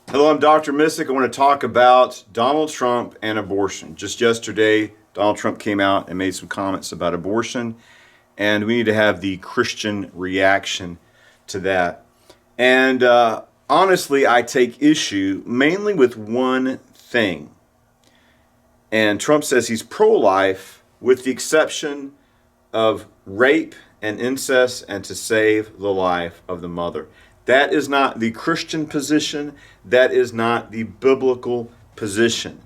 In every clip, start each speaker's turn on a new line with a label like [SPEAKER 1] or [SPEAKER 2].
[SPEAKER 1] Hello, I'm Dr. Mystic. I want to talk about Donald Trump and abortion. Just yesterday, Donald Trump came out and made some comments about abortion, and we need to have the Christian reaction to that. And honestly, I take issue mainly with one thing. And Trump says he's pro-life with the exception of rape and incest and to save the life of the mother. That is not the Christian position. That is not the biblical position.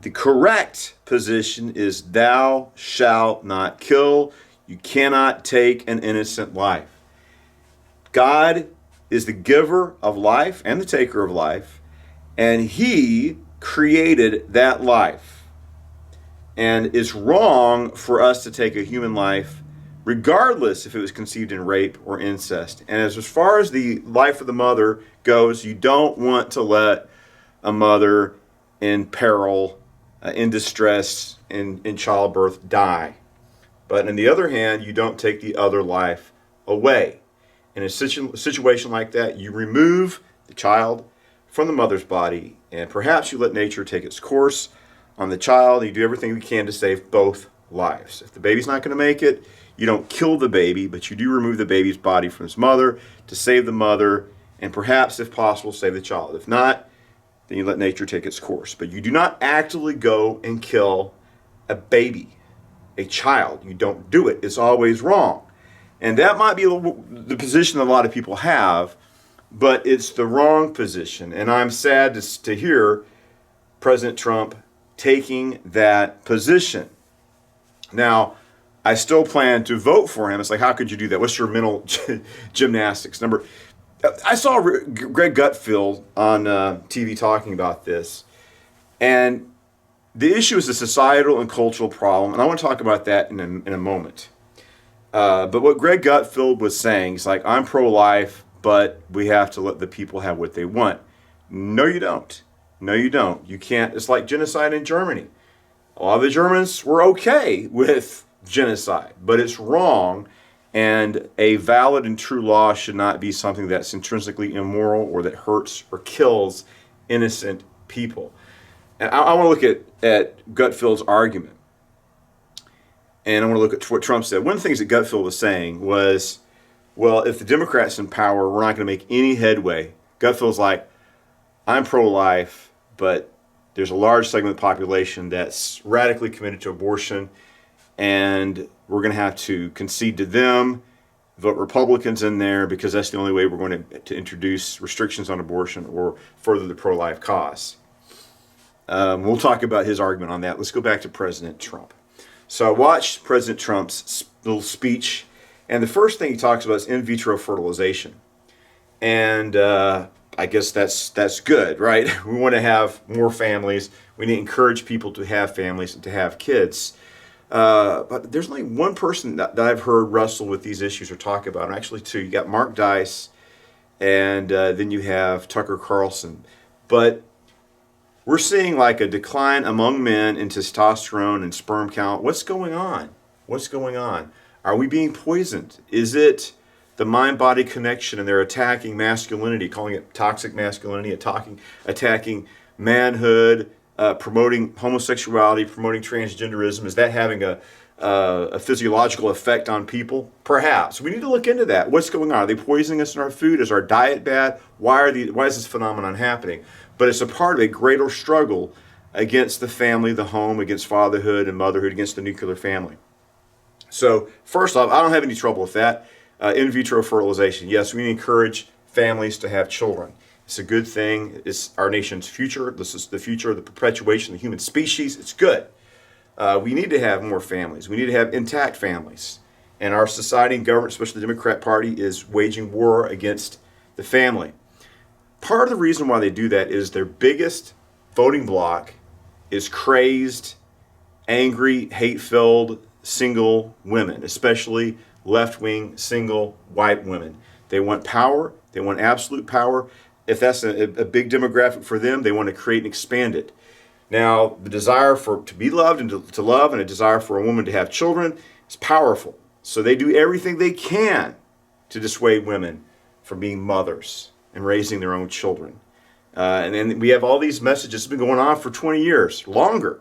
[SPEAKER 1] The correct position is thou shalt not kill. You cannot take an innocent life. God is the giver of life and the taker of life, and he created that life. And it's wrong for us to take a human life regardless if it was conceived in rape or incest. And as far as the life of the mother goes, you don't want to let a mother in peril, in distress, in childbirth die. But on the other hand, you don't take the other life away. In a situation like that, you remove the child from the mother's body, and perhaps you let nature take its course on the child. You do everything you can to save both lives. If the baby's not going to make it, you don't kill the baby, but you do remove the baby's body from its mother to save the mother and perhaps, if possible, save the child. If not, then you let nature take its course. But you do not actively go and kill a baby, a child. You don't do it. It's always wrong. And that might be the position that a lot of people have, but it's the wrong position. And I'm sad to hear President Trump taking that position. Now, I still plan to vote for him. It's like, how could you do that? What's your mental gymnastics? I saw Greg Gutfeld on TV talking about this, and the issue is a societal and cultural problem, and I want to talk about that in a moment. But what Greg Gutfeld was saying, he's like, I'm pro-life, but we have to let the people have what they want. No, you don't. No, you don't. You can't. It's like genocide in Germany. A lot of the Germans were okay with genocide, but it's wrong, and a valid and true law should not be something that's intrinsically immoral or that hurts or kills innocent people. And I want to look at Gutfeld's argument, and I want to look at what Trump said. One of the things that Gutfeld was saying was, well, if the Democrats in power, we're not going to make any headway. Gutfeld's like, I'm pro-life, but there's a large segment of the population that's radically committed to abortion, and we're going to have to concede to them, vote Republicans in there, because that's the only way we're going to introduce restrictions on abortion or further the pro-life cause. We'll talk about his argument on that. Let's go back to President Trump. So I watched President Trump's little speech, and the first thing he talks about is in vitro fertilization. And I guess that's good, right? We want to have more families. We need to encourage people to have families and to have kids. But there's only one person that I've heard wrestle with these issues or talk about, and actually two. You got Mark Dice, and then you have Tucker Carlson. But we're seeing like a decline among men in testosterone and sperm count. What's going on? What's going on? Are we being poisoned? Is it the mind-body connection, and they're attacking masculinity, calling it toxic masculinity, attacking manhood, promoting homosexuality, promoting transgenderism? Is that having a physiological effect on people? Perhaps. We need to look into that. What's going on? Are they poisoning us in our food? Is our diet bad? Why is this phenomenon happening? But it's a part of a greater struggle against the family, the home, against fatherhood and motherhood, against the nuclear family. So first off, I don't have any trouble with that. In vitro fertilization. Yes, we encourage families to have children. It's a good thing. It's our nation's future. This is the future of the perpetuation of the human species. It's good. We need to have more families. We need to have intact families. And our society and government, especially the Democrat Party, is waging war against the family. Part of the reason why they do that is their biggest voting bloc is crazed, angry, hate-filled single women, especially left-wing single white women. They want power. They want absolute power. If that's a big demographic for them, they want to create and expand it. Now, the desire to be loved and to love, and a desire for a woman to have children is powerful. So they do everything they can to dissuade women from being mothers and raising their own children. And then we have all these messages that have been going on for 20 years, longer.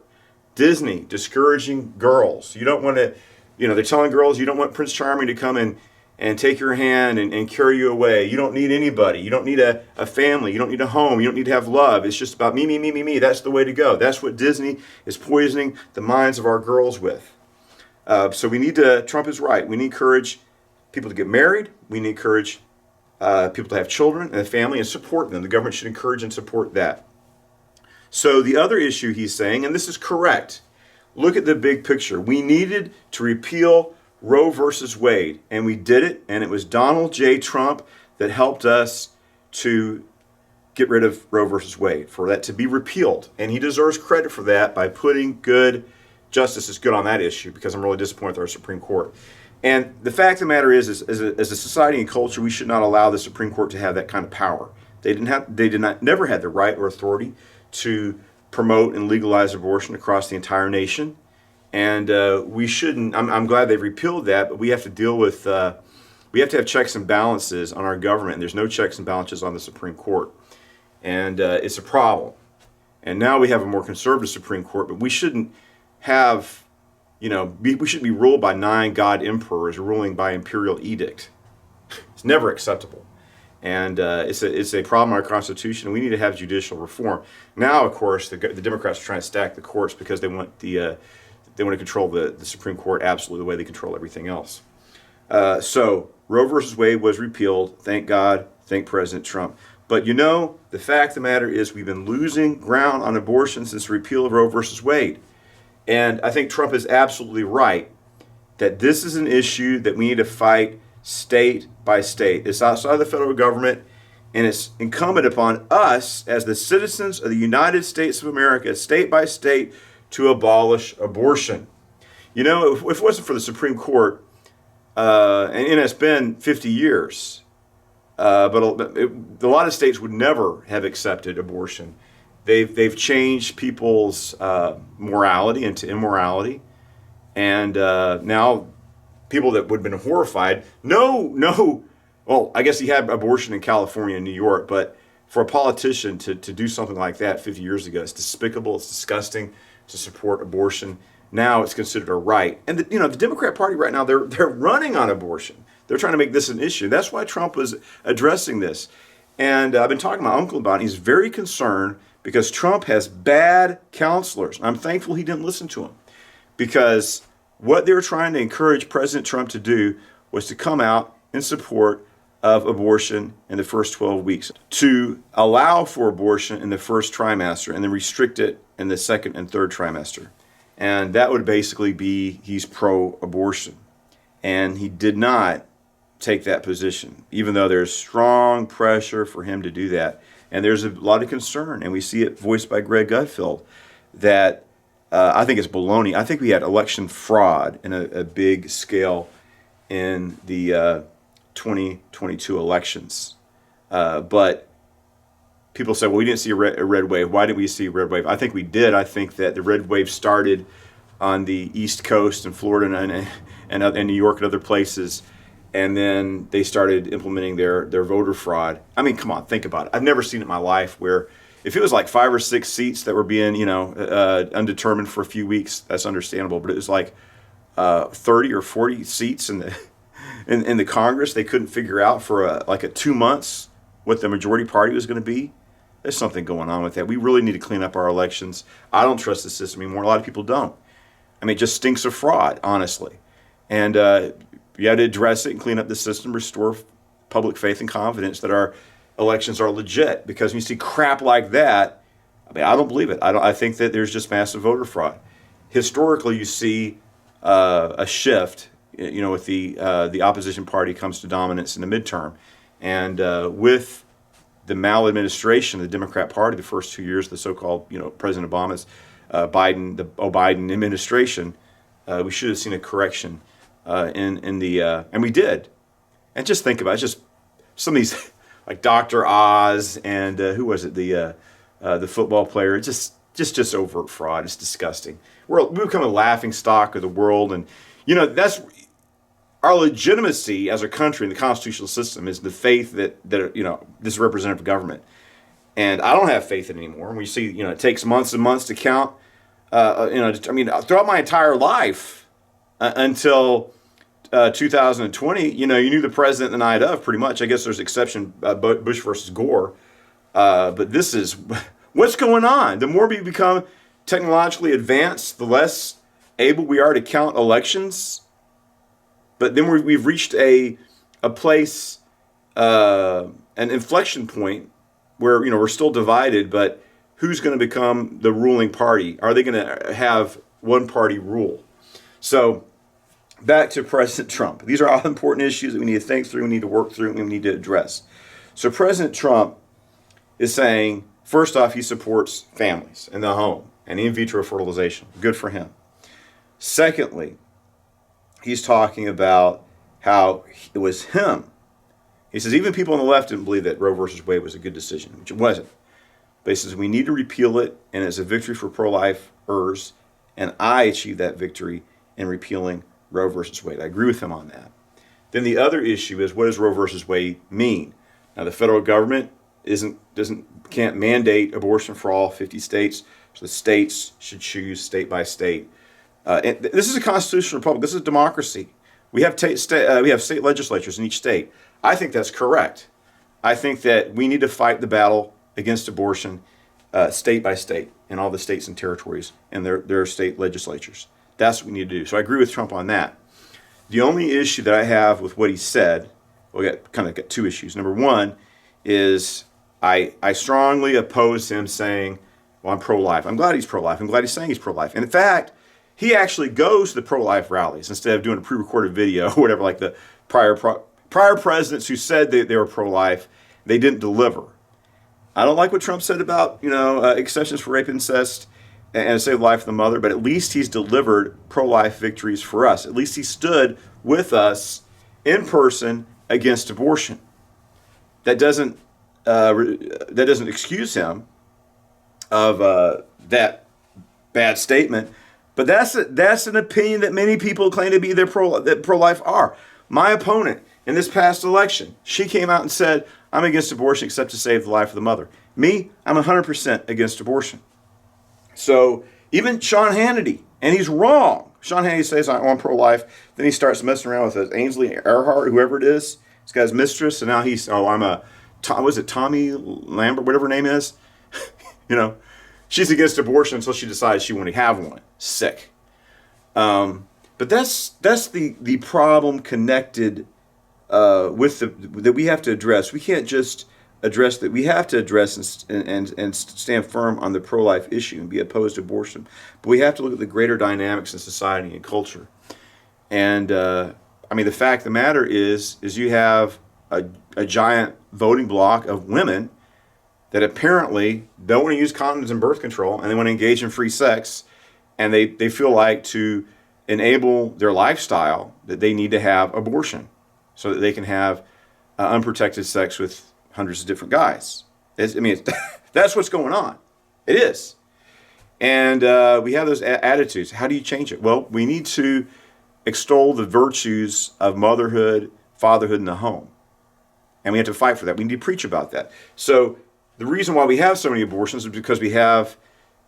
[SPEAKER 1] Disney discouraging girls. You don't want to, they're telling girls you don't want Prince Charming to come in and take your hand and carry you away. You don't need anybody. You don't need a family. You don't need a home. You don't need to have love. It's just about me, me, me, me, me. That's the way to go. That's what Disney is poisoning the minds of our girls with. So Trump is right. We need to encourage people to get married. We need to encourage people to have children and a family and support them. The government should encourage and support that. So the other issue he's saying, and this is correct, look at the big picture. We needed to repeal Roe versus Wade, and we did it, and it was Donald J. Trump that helped us to get rid of Roe versus Wade, for that to be repealed. And he deserves credit for that by putting good justices good on that issue, because I'm really disappointed with our Supreme Court. And the fact of the matter is as a society and culture, we should not allow the Supreme Court to have that kind of power. They never had the right or authority to promote and legalize abortion across the entire nation. And we shouldn't, I'm glad they've repealed that, but we have to deal with, we have to have checks and balances on our government, and there's no checks and balances on the Supreme Court. And it's a problem. And now we have a more conservative Supreme Court, but we shouldn't have, we shouldn't be ruled by 9 God emperors ruling by imperial edict. It's never acceptable. And it's a problem in our Constitution, and we need to have judicial reform. Now, of course, the Democrats are trying to stack the courts because they want to control the Supreme Court absolutely the way they control everything else. So Roe versus Wade was repealed. Thank God. Thank President Trump. But the fact of the matter is we've been losing ground on abortion since the repeal of Roe versus Wade. And I think Trump is absolutely right that this is an issue that we need to fight state by state. It's outside the federal government, and it's incumbent upon us as the citizens of the United States of America, state by state, to abolish abortion. If it wasn't for the Supreme Court, and it's been 50 years, but a lot of states would never have accepted abortion. They've changed people's morality into immorality, and now people that would have been horrified. Well, I guess he had abortion in California and New York, but for a politician to do something like that 50 years ago, it's despicable, it's disgusting to support abortion. Now it's considered a right. And the Democrat Party right now, they're running on abortion. They're trying to make this an issue. That's why Trump was addressing this. And I've been talking to my uncle about it. He's very concerned because Trump has bad counselors. I'm thankful he didn't listen to him, because what they were trying to encourage President Trump to do was to come out in support of abortion in the first 12 weeks, to allow for abortion in the first trimester and then restrict it in the second and third trimester. And that would basically be he's pro-abortion. And he did not take that position, even though there's strong pressure for him to do that. And there's a lot of concern, and we see it voiced by Greg Gutfeld, that I think it's baloney. I think we had election fraud in a big scale in the 2022 elections. But people say, well, we didn't see a red wave. Why did we see a red wave? I think we did. I think that the red wave started on the East Coast in Florida and New York and other places. And then they started implementing their voter fraud. I mean, come on, think about it. I've never seen it in my life where if it was like 5 or 6 seats that were being, undetermined for a few weeks, that's understandable. But it was like 30 or 40 seats in the Congress they couldn't figure out for like 2 months what the majority party was going to be. There's something going on with that. We really need to clean up our elections. I don't trust the system anymore. A lot of people don't. I mean, it just stinks of fraud, honestly. And you have to address it and clean up the system, restore public faith and confidence that our elections are legit. Because when you see crap like that, I mean, I don't believe it. I think that there's just massive voter fraud. Historically, you see a shift, with the opposition party comes to dominance in the midterm. And with the maladministration of the Democrat Party, the first 2 years, the so-called, President Obama's Biden administration, we should have seen a correction in the and we did. And just think about it, just some of these like Dr. Oz and who was it, the football player, just overt fraud. It's disgusting. We become a laughing stock of the world, and that's our legitimacy as a country in the constitutional system is the faith that this representative government. And I don't have faith in it anymore. And we see, it takes months and months to count. Throughout my entire life until 2020, you knew the president the night of pretty much. I guess there's exception, Bush versus Gore. But this is what's going on. The more we become technologically advanced, the less able we are to count elections. But then we've reached a place, an inflection point where we're still divided. But who's going to become the ruling party? Are they going to have one party rule? So back to President Trump. These are all important issues that we need to think through, we need to work through, and we need to address. So President Trump is saying, first off, he supports families in the home and in vitro fertilization. Good for him. Secondly, he's talking about how it was him. He says even people on the left didn't believe that Roe versus Wade was a good decision, which it wasn't. But he says we need to repeal it, and it's a victory for pro-lifers, and I achieved that victory in repealing Roe versus Wade. I agree with him on that. Then the other issue is, what does Roe versus Wade mean? Now the federal government can't mandate abortion for all 50 states, so the states should choose state by state. And this is a constitutional republic. This is a democracy. We have state legislatures in each state. I think that's correct. I think that we need to fight the battle against abortion state by state in all the states and territories and their state legislatures. That's what we need to do. So I agree with Trump on that. The only issue that I have with what he said, we got two issues. Number one is I strongly oppose him saying, well, I'm pro-life. I'm glad he's pro-life. I'm glad he's saying he's pro-life. And in fact, he actually goes to the pro-life rallies instead of doing a pre-recorded video or whatever, like the prior presidents who said they were pro-life. They didn't deliver. I don't like what Trump said about exceptions for rape, incest, and save the life of the mother, but at least he's delivered pro-life victories for us. At least he stood with us in person against abortion. That doesn't excuse him of that bad statement, but that's an opinion that many people claim to be that pro-life are. My opponent in this past election, she came out and said, I'm against abortion except to save the life of the mother. Me, I'm 100% against abortion. So even Sean Hannity, and he's wrong. Sean Hannity says I'm pro-life, then he starts messing around with Ainsley Earhart, whoever it is. This guy's mistress, and now he's Tommy Lambert, whatever her name is. She's against abortion until she decides she wants to have one. Sick. But that's the problem connected that we have to address. We can't just address that. We have to address and stand firm on the pro-life issue and be opposed to abortion. But we have to look at the greater dynamics in society and culture. And the fact of the matter is you have a giant voting block of women that apparently don't want to use condoms and birth control, and they want to engage in free sex, and they feel like to enable their lifestyle that they need to have abortion so that they can have unprotected sex with hundreds of different guys. That's what's going on. It is. And we have those attitudes. How do you change it? Well, we need to extol the virtues of motherhood, fatherhood in the home. And we have to fight for that. We need to preach about that. So the reason why we have so many abortions is because we have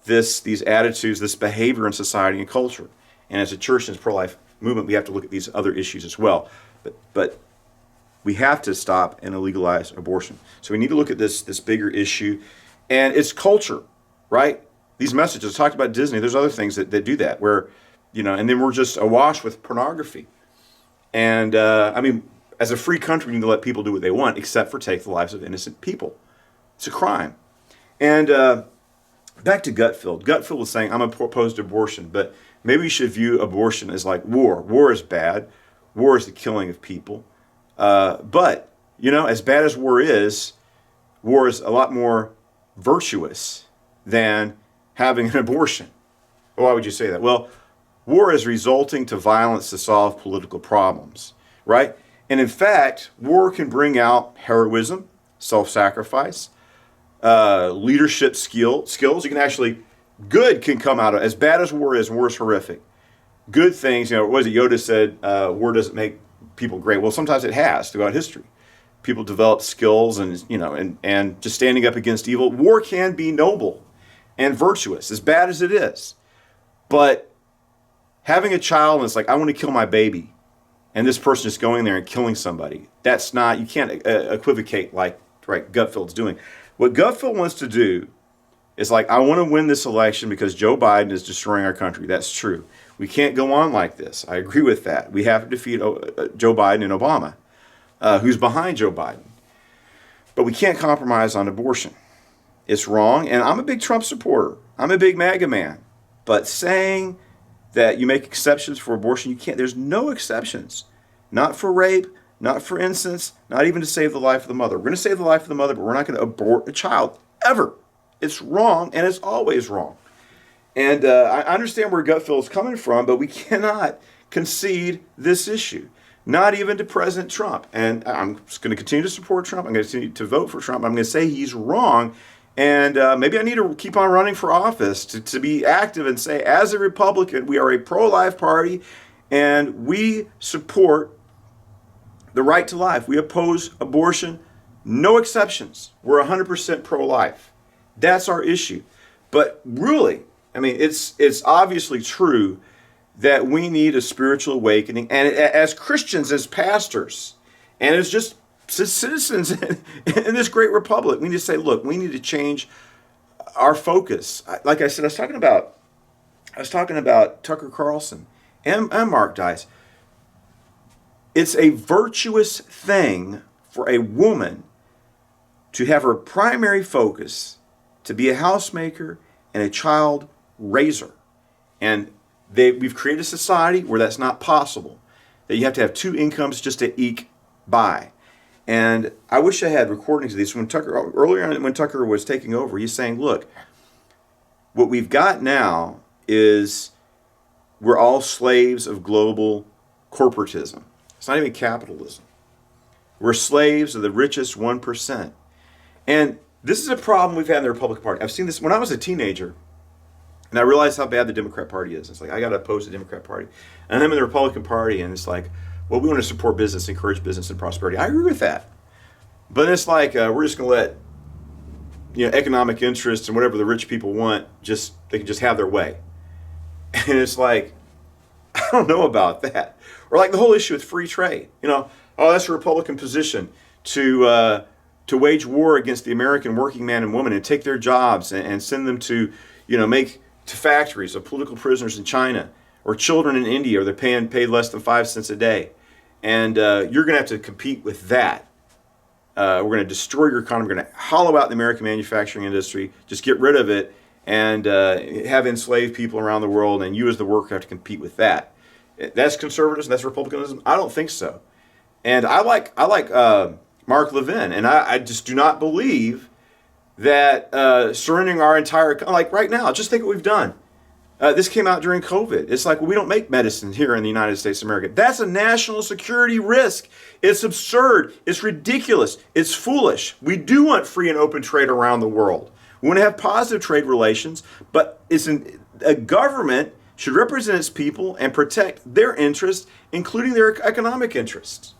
[SPEAKER 1] these attitudes, this behavior in society and culture. And as a church and as pro-life movement, we have to look at these other issues as well. But we have to stop and illegalize abortion. So we need to look at this bigger issue. And it's culture, right? These messages, I talked about Disney, there's other things that do that, where, and then we're just awash with pornography. And, as a free country, we need to let people do what they want, except for take the lives of innocent people. It's a crime. And back to Gutfeld. Gutfeld was saying, I'm opposed to abortion, but maybe we should view abortion as like war. War is bad. War is the killing of people. But, as bad as war is a lot more virtuous than having an abortion. Why would you say that? Well, war is resulting to violence to solve political problems, right? And in fact, war can bring out heroism, self-sacrifice, leadership skills. You can actually, good can come out of, as bad as war is horrific. Good things, what was it Yoda said, war doesn't make people great. Well, sometimes it has throughout history. people develop skills and, and just standing up against evil. War can be noble and virtuous, as bad as it is. But having a child and it's like, I want to kill my baby, and this person is going there and killing somebody, that's not, you can't equivocate like Gutfeld's doing. What Gutfeld wants to do is like, I want to win this election because Joe Biden is destroying our country. That's true. We can't go on like this. I agree with that. We have to defeat Joe Biden and Obama, who's behind Joe Biden. But we can't compromise on abortion. It's wrong, and I'm a big Trump supporter. I'm a big MAGA man. But saying that you make exceptions for abortion, you can't. There's no exceptions. Not for rape, not for incest, not even to save the life of the mother. We're going to save the life of the mother, but we're not going to abort a child, ever. It's wrong, and it's always wrong. And I understand where Gutfeld is coming from, but we cannot concede this issue, not even to President Trump. And I'm just going to continue to support Trump. I'm going to continue to vote for Trump. I'm going to say he's wrong. And maybe I need to keep on running for office to be active and say, as a Republican, we are a pro-life party, and we support the right to life. We oppose abortion, no exceptions. We're 100% pro-life. That's our issue. But really, I mean, it's obviously true that we need a spiritual awakening. And as Christians, as pastors, and as just citizens in this great republic, we need to say, look, we need to change our focus. Like I said, I was talking about Tucker Carlson and Mark Dice. It's a virtuous thing for a woman to have her primary focus to be a housemaker and a child raiser. And we've created a society where that's not possible, that you have to have two incomes just to eke by. And I wish I had recordings of these. Earlier on when Tucker was taking over, he's saying, look, what we've got now is we're all slaves of global corporatism. It's not even capitalism. We're slaves of the richest 1%. And this is a problem we've had in the Republican Party. I've seen this when I was a teenager, and I realized how bad the Democrat Party is. It's like, I got to oppose the Democrat Party. And I'm in the Republican Party, and it's like, well, we want to support business, encourage business and prosperity. I agree with that. But it's like, we're just going to let economic interests and whatever the rich people want, they can just have their way. And it's like, I don't know about that. Or like the whole issue with free trade. That's a Republican position to wage war against the American working man and woman and take their jobs and send them to, make to factories of political prisoners in China or children in India, or they're paid less than 5 cents a day. And you're going to have to compete with that. We're going to destroy your economy. We're going to hollow out the American manufacturing industry, just get rid of it, and have enslaved people around the world, and you as the worker have to compete with that. That's conservatism, that's republicanism? I don't think so. And I like Mark Levin, and I just do not believe that surrendering our entire, like right now, just think what we've done. This came out during COVID. It's like, well, we don't make medicine here in the United States of America. That's a national security risk. It's absurd. It's ridiculous. It's foolish. We do want free and open trade around the world. We want to have positive trade relations, but a government should represent its people and protect their interests, including their economic interests.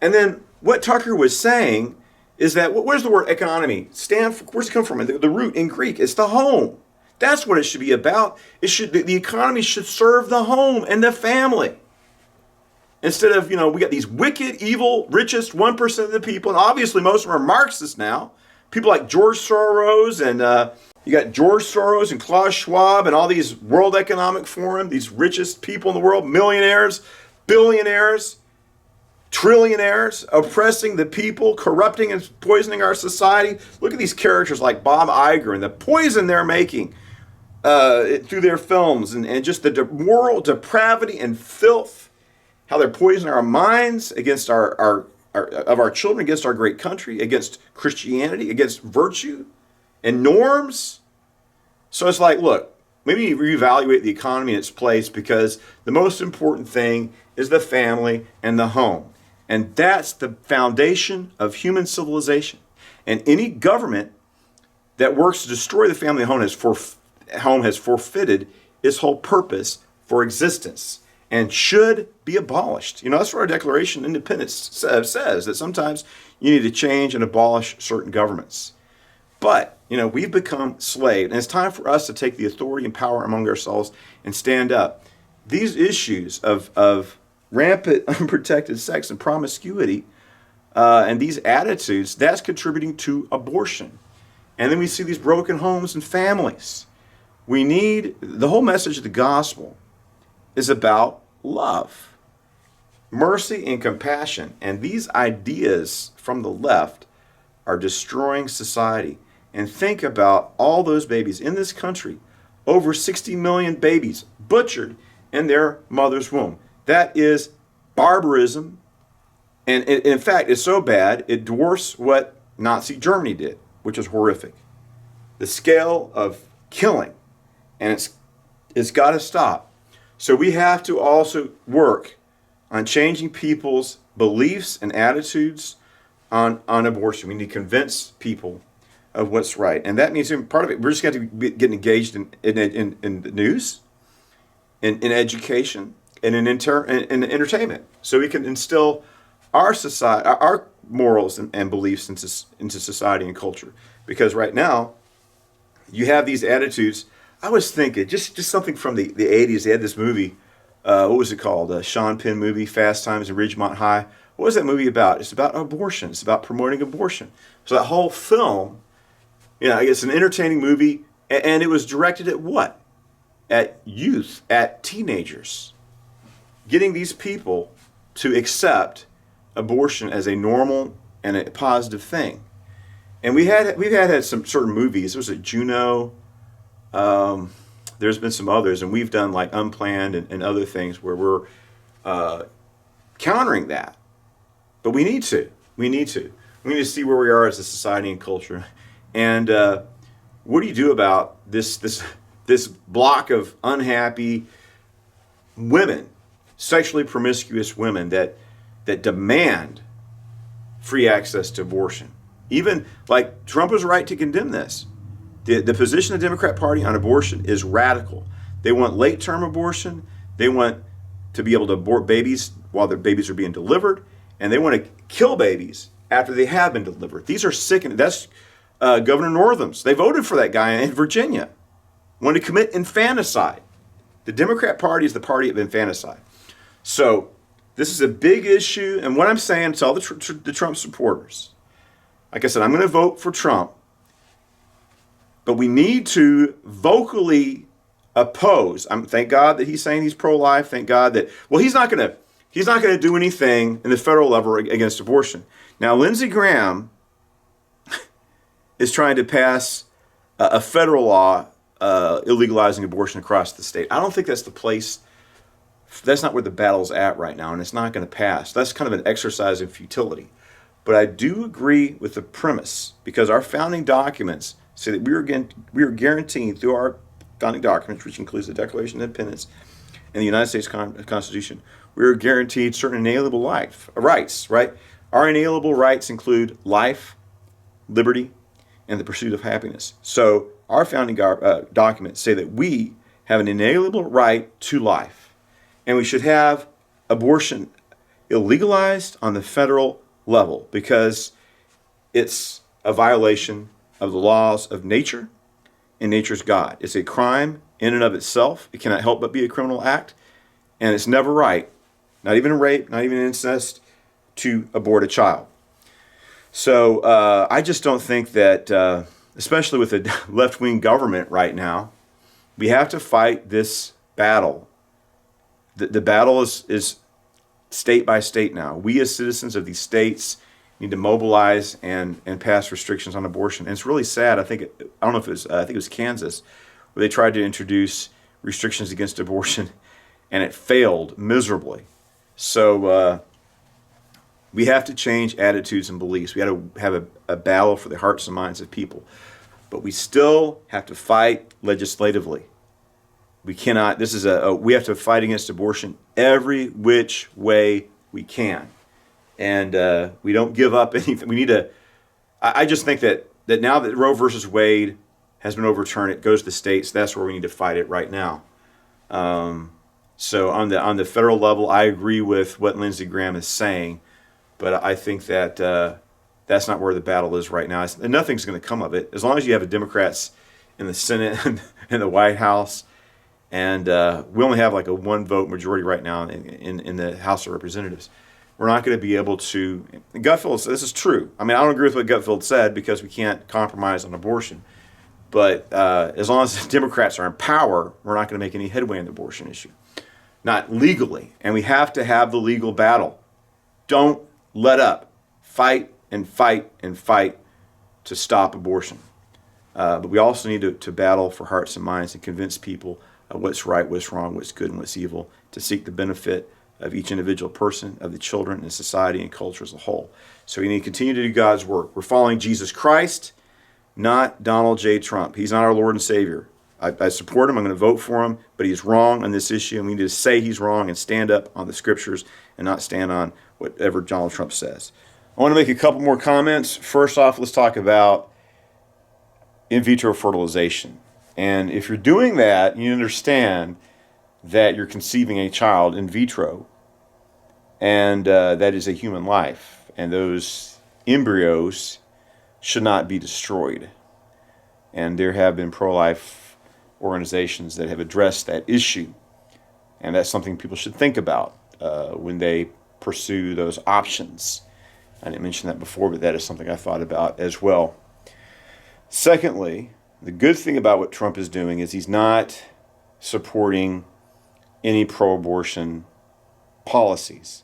[SPEAKER 1] And then what Tucker was saying is that, where's the word economy stand for? Where's it come from? The root in Greek, it's the home. That's what it should be about. The economy should serve the home and the family. Instead of, we got these wicked, evil, richest 1% of the people, and obviously most of them are Marxists now. People like George Soros, and you got George Soros and Klaus Schwab and all these World Economic Forum, these richest people in the world, millionaires, billionaires, trillionaires, oppressing the people, corrupting and poisoning our society. Look at these characters like Bob Iger and the poison they're making through their films, and just the moral depravity and filth, how they're poisoning our minds against our children, against our great country, against Christianity, against virtue and norms. So it's like, look, maybe reevaluate the economy in its place, because the most important thing is the family and the home. And that's the foundation of human civilization. And any government that works to destroy the family and home has forfeited its whole purpose for existence. and should be abolished. That's what our Declaration of Independence says, that sometimes you need to change and abolish certain governments. But, we've become slaves, and it's time for us to take the authority and power among ourselves and stand up. These issues of rampant, unprotected sex and promiscuity and these attitudes, that's contributing to abortion. And then we see these broken homes and families. The whole message of the gospel is about love, mercy, and compassion. And these ideas from the left are destroying society. And think about all those babies in this country, over 60 million babies butchered in their mother's womb. That is barbarism. And in fact, it's so bad, it dwarfs what Nazi Germany did, which is horrific. The scale of killing, and it's got to stop. So we have to also work on changing people's beliefs and attitudes on abortion. We need to convince people of what's right. And that means, part of it, we're just going to get engaged in the news, in education, and in entertainment. So we can instill our society, our morals and beliefs into society and culture. Because right now, you have these attitudes. I was thinking, just something from the 80s. They had this movie, what was it called? A Sean Penn movie, Fast Times at Ridgemont High. What was that movie about? It's about abortion. It's about promoting abortion. So that whole film, it's an entertaining movie, and it was directed at what? At youth, at teenagers. Getting these people to accept abortion as a normal and a positive thing. And we've had some certain movies. There was a Juno. There's been some others, and we've done like Unplanned and other things where we're countering that. But we need to. We need to see where we are as a society and culture. And what do you do about this block of unhappy women, sexually promiscuous women that demand free access to abortion? Even like Trump was right to condemn this. The position of the Democrat Party on abortion is radical. They want late-term abortion. They want to be able to abort babies while their babies are being delivered, and they want to kill babies after they have been delivered. These are sickening. That's Governor Northam's. They voted for that guy in Virginia. Wanted to commit infanticide. The Democrat Party is the party of infanticide. So this is a big issue, and what I'm saying to all the Trump supporters, like I said, I'm going to vote for Trump, but we need to vocally oppose. Thank God that he's saying he's pro-life. Thank God that, he's not going to do anything in the federal level against abortion. Now, Lindsey Graham is trying to pass a federal law illegalizing abortion across the state. I don't think that's the place. That's not where the battle's at right now, and it's not going to pass. That's kind of an exercise in futility. But I do agree with the premise, because our founding documents say that we are guaranteeing through our founding documents, which includes the Declaration of Independence and the United States Constitution, we are guaranteed certain inalienable rights, right? Our inalienable rights include life, liberty, and the pursuit of happiness. So our founding documents say that we have an inalienable right to life, and we should have abortion illegalized on the federal level because it's a violation of the laws of nature and nature's God. It's a crime in and of itself. It cannot help but be a criminal act, and it's never right, not even rape, not even incest, to abort a child. So I just don't think that, especially with a left-wing government right now, we have to fight this battle. The battle is state by state now. We as citizens of these states need to mobilize and pass restrictions on abortion. And it's really sad. I think it was Kansas, where they tried to introduce restrictions against abortion, and it failed miserably. So we have to change attitudes and beliefs. We have to have a battle for the hearts and minds of people. But we still have to fight legislatively. We cannot, we have to fight against abortion every which way we can. And we don't give up anything. We need to, I just think that now that Roe versus Wade has been overturned, it goes to the states. That's where we need to fight it right now. So on the federal level, I agree with what Lindsey Graham is saying, but I think that that's not where the battle is right now. And nothing's going to come of it as long as you have the Democrats in the Senate and the White House, and we only have like a one vote majority right now in the House of Representatives. We're not going to be able to. Gutfeld, this is true. I mean, I don't agree with what Gutfeld said because we can't compromise on abortion. But as long as the Democrats are in power, we're not going to make any headway in the abortion issue. Not legally. And we have to have the legal battle. Don't let up. Fight and fight and fight to stop abortion. But we also need to battle for hearts and minds and convince people what's right, what's wrong, what's good, and what's evil, to seek the benefit of each individual person, of the children, and society and culture as a whole. So we need to continue to do God's work. We're following Jesus Christ, not Donald J. Trump. He's not our Lord and Savior. I support him. I'm going to vote for him, but he's wrong on this issue, and we need to say he's wrong and stand up on the scriptures and not stand on whatever Donald Trump says. I want to make a couple more comments. First off, let's talk about in vitro fertilization. And if you're doing that, you understand that you're conceiving a child in vitro, and that is a human life, and those embryos should not be destroyed. And there have been pro-life organizations that have addressed that issue, and that's something people should think about when they pursue those options. I didn't mention that before, but that is something I thought about as well. Secondly, the good thing about what Trump is doing is he's not supporting any pro-abortion policies.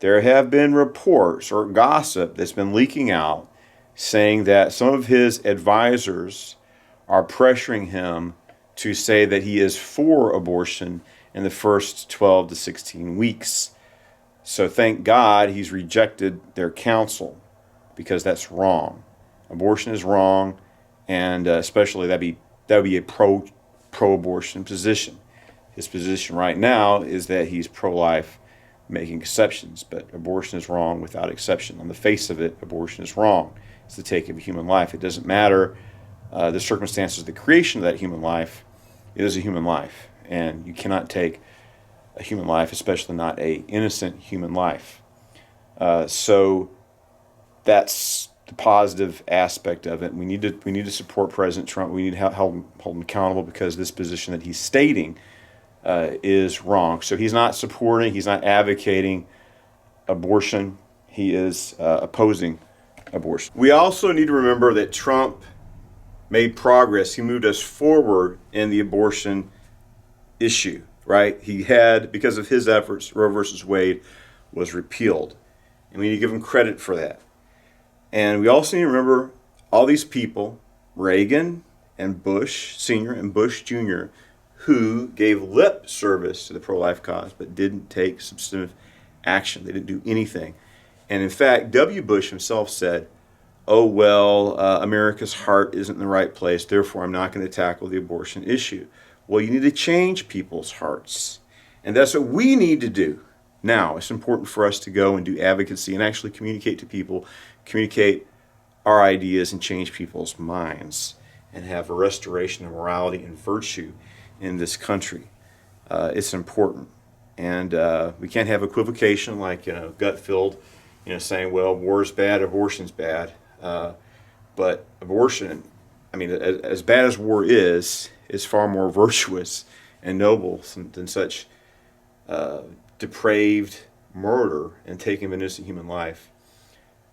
[SPEAKER 1] There have been reports or gossip that's been leaking out saying that some of his advisors are pressuring him to say that he is for abortion in the first 12 to 16 weeks. So thank God he's rejected their counsel, because that's wrong. Abortion is wrong, and especially that would be a pro-abortion position. His position right now is that he's pro-life, making exceptions, but abortion is wrong without exception. On the face of it, abortion is wrong. It's the take of a human life. It doesn't matter the circumstances of the creation of that human life. It is a human life, and you cannot take a human life, especially not a innocent human life. So that's the positive aspect of it. We need to support President Trump. We need to hold him accountable, because this position that he's stating is wrong. So he's not supporting, he's not advocating abortion. He is opposing abortion. We also need to remember that Trump made progress. He moved us forward in the abortion issue, right? He had, because of his efforts, Roe versus Wade was repealed. And we need to give him credit for that. And we also need to remember all these people, Reagan and Bush Sr. and Bush Jr., who gave lip service to the pro-life cause but didn't take substantive action. They didn't do anything. And in fact, W. Bush himself said, oh, well, America's heart isn't in the right place, therefore I'm not going to tackle the abortion issue. Well, you need to change people's hearts. And that's what we need to do. Now, it's important for us to go and do advocacy and actually communicate to people, communicate our ideas and change people's minds, and have a restoration of morality and virtue in this country. It's important. And we can't have equivocation like, gut-filled, saying, well, war's bad, abortion's bad. But abortion, I mean, as bad as war is far more virtuous and noble than such depraved murder and taking of an innocent human life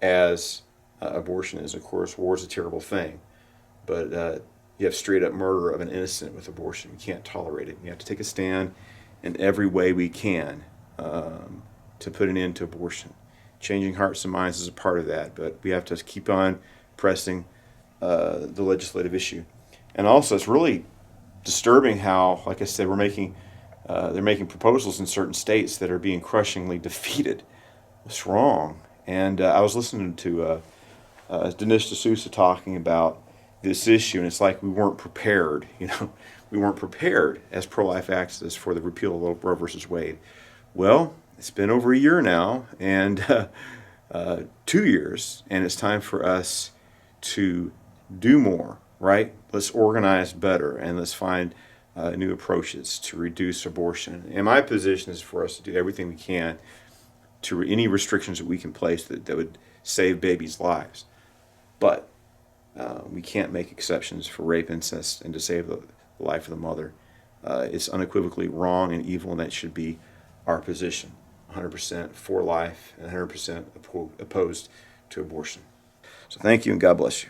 [SPEAKER 1] as abortion is. Of course, war is a terrible thing, but you have straight up murder of an innocent with abortion. We can't tolerate it. We have to take a stand in every way we can to put an end to abortion. Changing hearts and minds is a part of that, but we have to keep on pressing the legislative issue. And also, it's really disturbing how, like I said, they're making proposals in certain states that are being crushingly defeated. What's wrong? And I was listening to Dinesh D'Souza talking about this issue, and it's like we weren't prepared. We weren't prepared as pro-life activists for the repeal of Roe versus Wade. Well, it's been over a year now, and 2 years, and it's time for us to do more, right? Let's organize better, and let's find new approaches to reduce abortion. And my position is for us to do everything we can to any restrictions that we can place that would save babies' lives. But we can't make exceptions for rape, incest, and to save the life of the mother. It's unequivocally wrong and evil, and that should be our position. 100% for life and 100% opposed to abortion. So thank you, and God bless you.